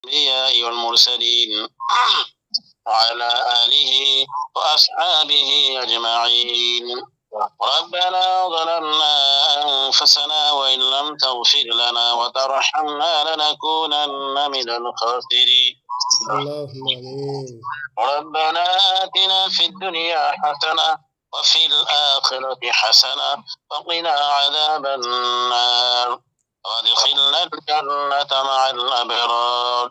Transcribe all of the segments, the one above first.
الأنبياء والمرسلين وعلى آله وأصحابه أجمعين. ربنا ظلمنا أنفسنا وإن لم تغفر لنا وترحمنا لنكونن من الخاسرين. اللهم آمين. ربنا آتنا في الدنيا حسنة وفي الآخرة حسنة وقنا عذاب النار وادخلنا الجنة مع الأبرار.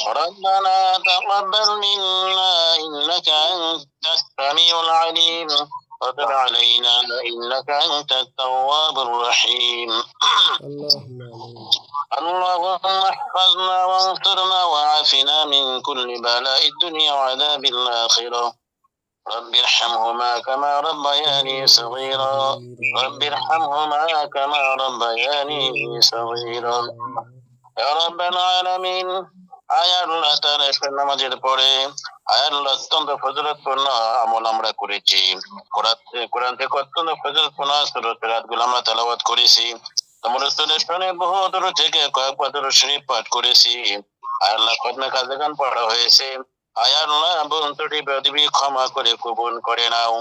ربنا تقبل منا إنك أنت السميع العليم وتب علينا إنك أنت التواب الرحيم. اللهم آمين. اللهم احفظنا وانصرنا وعافنا من كل بلاء الدنيا وعذاب الآخرة. رب ارحمهما كما ربياني صغيرا. رب ارحمهما كما ربياني صغيرا. يا رب العالمين আয়াল্লাহ তাআলা নামাজের পরে আয়াল্লাহ অত্যন্ত ফজিলতপূর্ণ আমল আমরা করেছি। কোরআন থেকে অত্যন্ত ফজিলতপূর্ণ সূরাতুল রাতগুলো আমরা তেলাওয়াত করেছি। তোমার রাসূলের শুনে বহু দূর থেকে কয়েক পাদর শরীফ পাঠ করেছি। আয়াল্লাহ খতমে কাজেগান পড়া হয়েছে। আয়াল্লাহ বন্ধুটি বেদবি ক্ষমা করে কবুল করে নাও।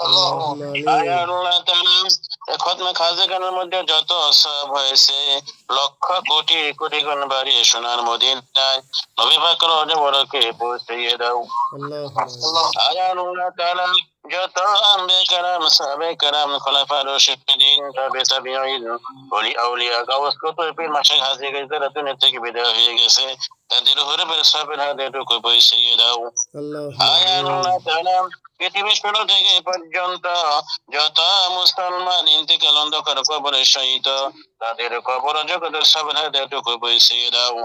اللهم আয়াল্লাহ তাআলা খতমে খাজেগানের মধ্যে যত সওয়াব হয়েছে লক্ষ কোটি কোটি গুণ বাড়িয়ে সোনার মদিনায় নবী পাক রওজা বরকে পৌঁছিয়ে দাও। আয়াল্লাহ তাআলা যত আম্বিয়া কেরাম সাহাবায়ে কেরাম খোলাফা রাশিদিন তাবিঈন ওলি আউলিয়া গাওস কুতুব পীর মাশায়েখ হাজী যারা দুনিয়া থেকে বিদায় হয়ে গেছে তাদের হরবের সবের হাদিয়াটুকু পৌঁছিয়ে দাও। আয়াল্লাহ তাআলা পৃথিবী শুরু থেকে পর্যন্ত যত মুসলমান ইন্তেকাল অন্ধকার কবরে শহীদ তাদের কবর জগতের সবের হাদিয়াটুকু পৌঁছিয়ে দাও।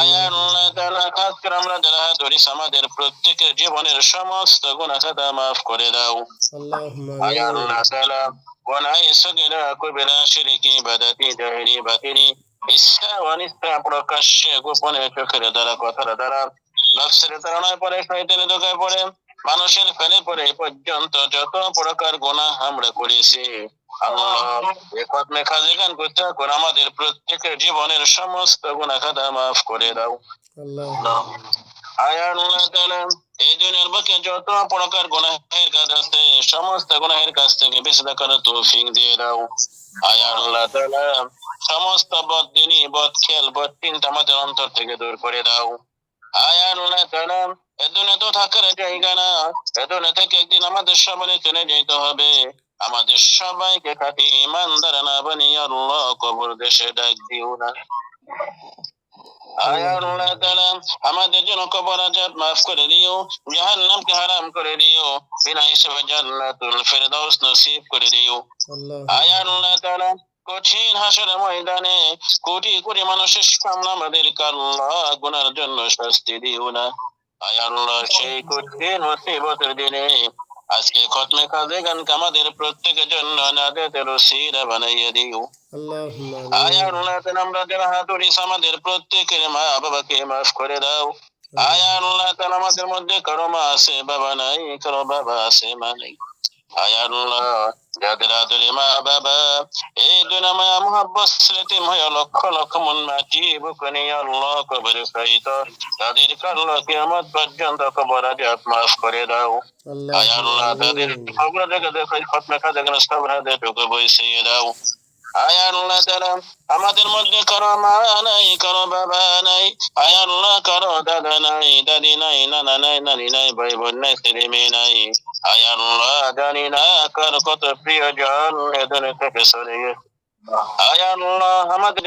আয়াল্লাহ তাআলা খাস করে আমরা যারা ধরিস আমাদের প্রত্যেকের জীবনের সমস্ত গুনাহ খাতা মাফ করে দাও। আয়াল্লাহ তাআলা গুনাহ সগীরা কবিরা শিরকি বাদাতি জাহেরি বাতিনি ইচ্ছা অনিচ্ছা প্রকাশ্যে গোপনে চোখের দ্বারা কথার দ্বারা নফসের তাড়নায় পড়ে শয়তানের ধোঁকায় পড়ে মানুষের ফেলে পড়ে পর্যন্ত যত প্রকার গুনাহ আমরা করেছি আল্লাহ এই খতমে খাজেগান করতে করে আমাদের প্রত্যেকের জীবনের সমস্ত গুনাহ খাতা মাফ করে দাও। আয়াল্লাহ তাআলা এই দুনিয়ার বুকে যত প্রকার গুনাহের কাজ আছে সমস্ত গুনাহের কাছ থেকে বেঁচে থাকার তৌফিক দিয়ে দাও। আয়াল্লাহ তাআলা সমস্ত বদদিনী বদখেল বদচিন্তা আমাদের অন্তর থেকে দূর করে দাও। আয়াল্লাহ তাআলা এই দুনিয়া তো থাকার জায়গা না, এই দুনিয়া থেকে একদিন আমাদের সবাই চলে যেতে হবে। আমাদের সবাইকে খাঁটি ঈমানদার না বানিয়ে আল্লাহ কবর দেশে ডাক দিও না। আয়াল্লাহ তাআলা আমাদের জন্য কবর আযাব মাফ করে দিও, জাহান্নামকে হারাম করে দিও, বিনা হিসাবে জান্নাতুল ফেরদাউস নসিব করে দিও। আয়াল্লাহ তাআলা কঠিন হাসরের ময়দানে কোটি কোটি মানুষের সামনে আমাদেরকে আল্লাহ গুনার জন্য শাস্তি দিও না। আয়াল্লাহ সেই কঠিন মুসিবতের দিনে আজকে খতমে খাজেগানকে আমাদের প্রত্যেকের জন্য নাজাতের ওসিলা বানাইয়া দিও। আয়াল্লাহ তাআলা আমরা যারা হাত ধরিস আমাদের প্রত্যেকের মা বাবাকে মাফ করে দাও। আয়াল্লাহ তাআলা আমাদের মধ্যে কারো মা আছে বাবা নাই, কারো বাবা আছে মা নাই। আয়াল্লাহ যাদের আদরে মা বাবা এই দুনিয়া মায়া মুহাব্বত স্মৃতি হয়ে লক্ষ লক্ষ মন মাটি বুকে আল্লাহ কবরে সাইত তাদের আল্লাহ কিয়ামত পর্যন্ত কবর আযাব মাফ করে দাও। আয়াল্লাহ তাদের কবর জগতে খতমে খাজেগান সবর হাদিয়াটুকু পৌঁছিয়ে দাও। আয়াল্লাহ তাআলা আমাদের মধ্যে কারো মা নাই, কারো বাবা নাই, আয়াল্লাহ কারো দাদা নাই, দাদি নাই, নানা নাই, নানি নাই, ভাই বোন নাই, ছেলে মেয়ে নাই। আয়াল্লাহ জানি না কার কত প্রিয়জন এদের থেকে সরে গেছে। আয়াল্লাহ আমাদের